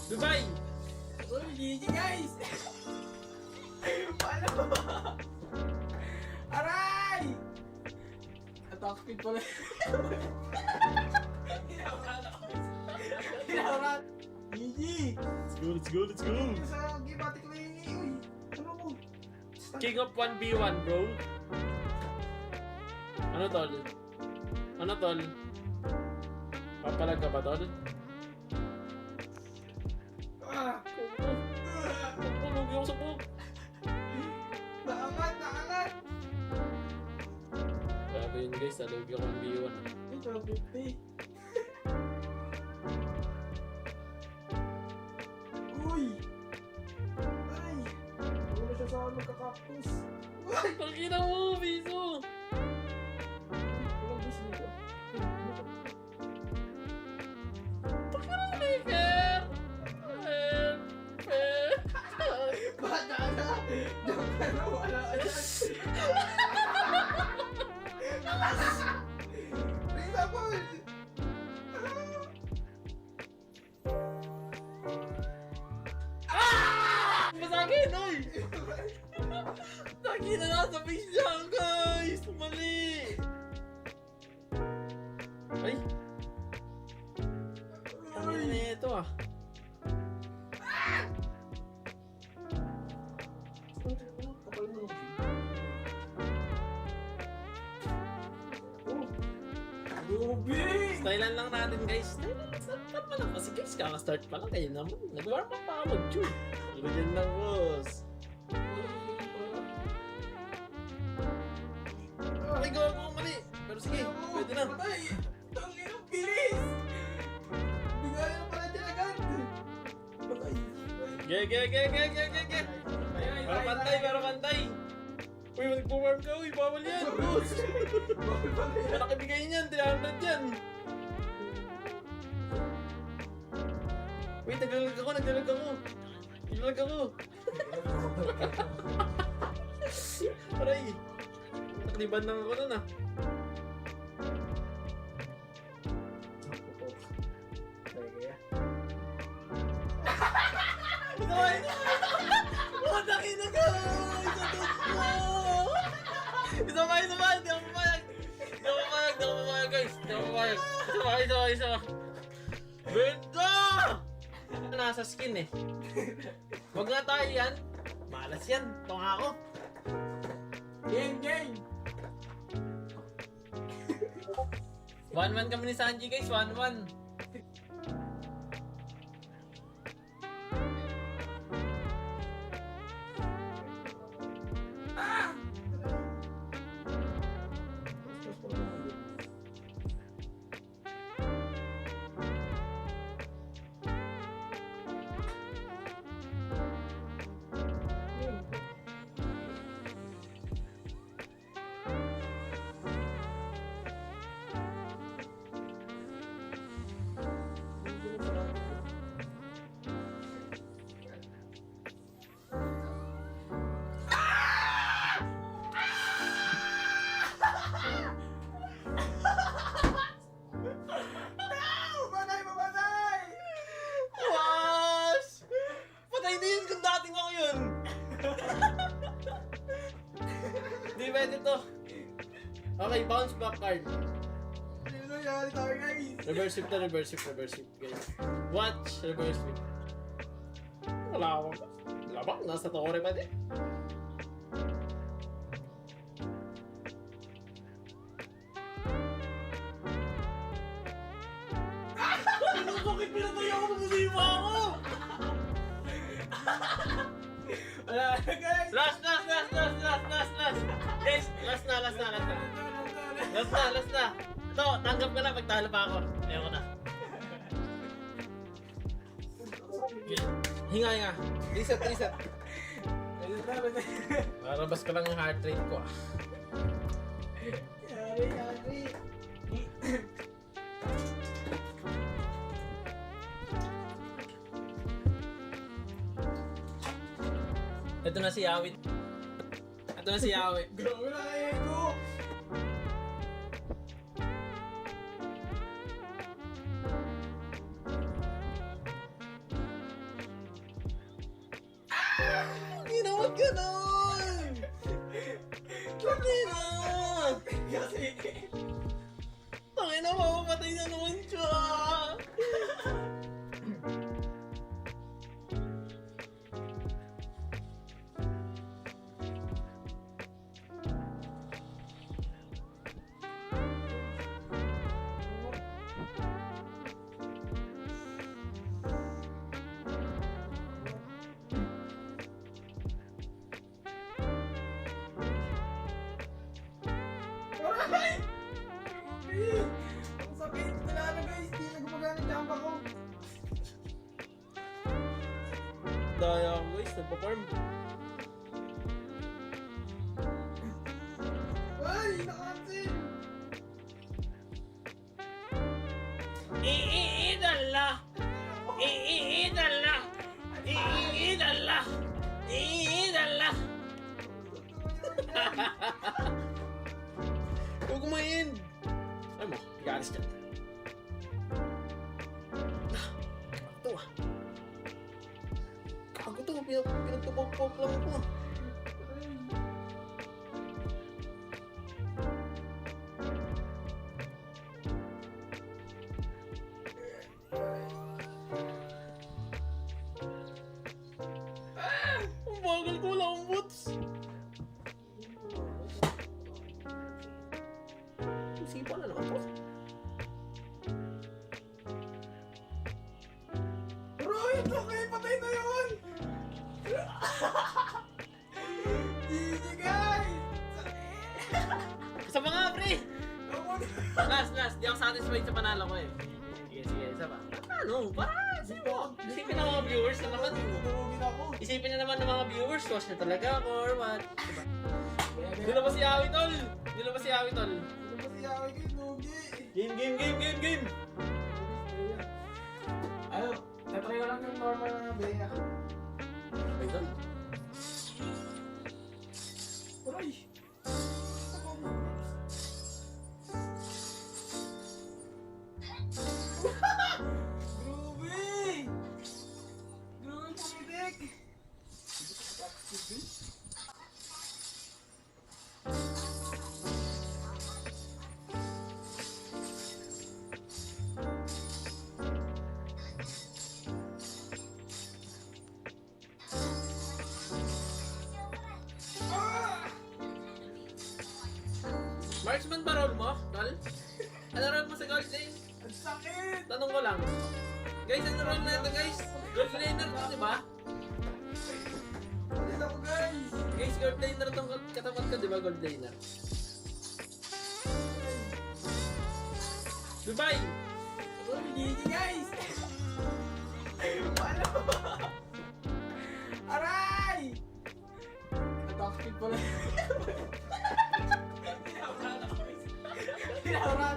Dubai! Uy, GG guys! Paano ba? Aray! Attack speed pala. Hinawaran! GG! Let's go! Sa gimatic na yun eh. Uy, ano mo? King of 1v1, bro. Ano, tol? Ano, tol? Papalag ka ba, tol? Ah! Lugi ako sa buhok. Naangat! Grabe yun, guys. Lugi ako ng B1. Ito, 50. Uy! Ay! Wala siya sa magkakaktus. Uy! Pakina mo, Biso! Walang bis nito. Pakina mo, fair! Fair! Bata na! Diyan ka na wala yan! Reasonable! Masakit, oy! Sakit na nasa base niya, guys! Mali! Ay! Ano na ito, ah? Kapal mo lang. Ruby! Stylean lang natin, guys. Stylean pa lang. Kasi guys, kaka-start pa lang. Kayo naman. Nag-warm up pa ako mag-tune. Ganyan lang, boss. Okay, gawa ko mali. Pero sige, pwede na. Patay! Ang inang bilis! Bigay na pala dyan agad! Patay! Ge. Para pantay. Uy, mag-warm ka. Uy, bawal yan, boss. Malaki bigay niyan, 300 yan. Uy, naglalag ako. Aray. Nakaliban lang ako nun, ah. Isabay! Mataki na ka! Isabay! Hindi ako papayag, guys. Hindi ako papayag. Isa. Benta! Nasa skin eh. Huwag nga tayo yan. Malas yan. Tunga ako. Game! 1-1 kami ni Sanji, guys. 1-1. Mamatay! Was! Patay din kung dating ako yun! Di pwede to. Okay, bounce back card. Ano nangyari tayo guys? Reverse sweep, guys. Watch, reverse sweep. Wala akong. Labang, nasa tore pa din. Bakit pinatay ako? Bumulima ako! Wala guys! Last! Guys, last na. Ito, tanggap ko na pagtalo pa ako. Ayaw ko na. Hinga. Reset! Marabas ko lang yung heart rate ko, ah. Yari! Ito na si Yawi. Grabe na ego! ganon? Dali na! Sige. Tangina, mamamatay na naman siya! Aray! Ang sakit. Wala na guys. Di na gumagana yung jamba ko. Daya ako guys, nagpa-farm. Ay! Nakancel! Iidala! Iidala! Iidala! Iidala! Huwag kumain! Ay mo, galis dyan. Ito ah. Kago to, pinagtupok-pok lang ako ah. Ang bagal ko, wala akong boots. Sipa na naman to. Bro, it's okay. Patay na yun! GG guys! Isa pa nga, pre! Ako na. Last. Di ako satisfied sa panalo ko eh. Sige, isa pa. Ano? Para, isipin ng mga viewers na naman. Tutulungin ako. Isipin na naman ng mga viewers, watch na talaga ako or what. Di na ba si Awi, tol? Di na ba si Awi, tol? Ano ba si Yawi kayo? Lugi. Game! Ano? Tatry ko lang yung normal na beya. Ay, tol. Aray! Groovy! Groovy pumitik! Ah! Marksman ba roll mo, tol? Ano roll mo sa gold lane? Ang sakit! Tanong ko lang. Guys, ano roll na ito, guys? Gold laner to, di ba? Ulit ako guys! Guys, gold laner tong katapat ko, di ba? Gold laner. Goodbye! Uy, GG guys! Paano? Aray! Toxic pala. Pinawala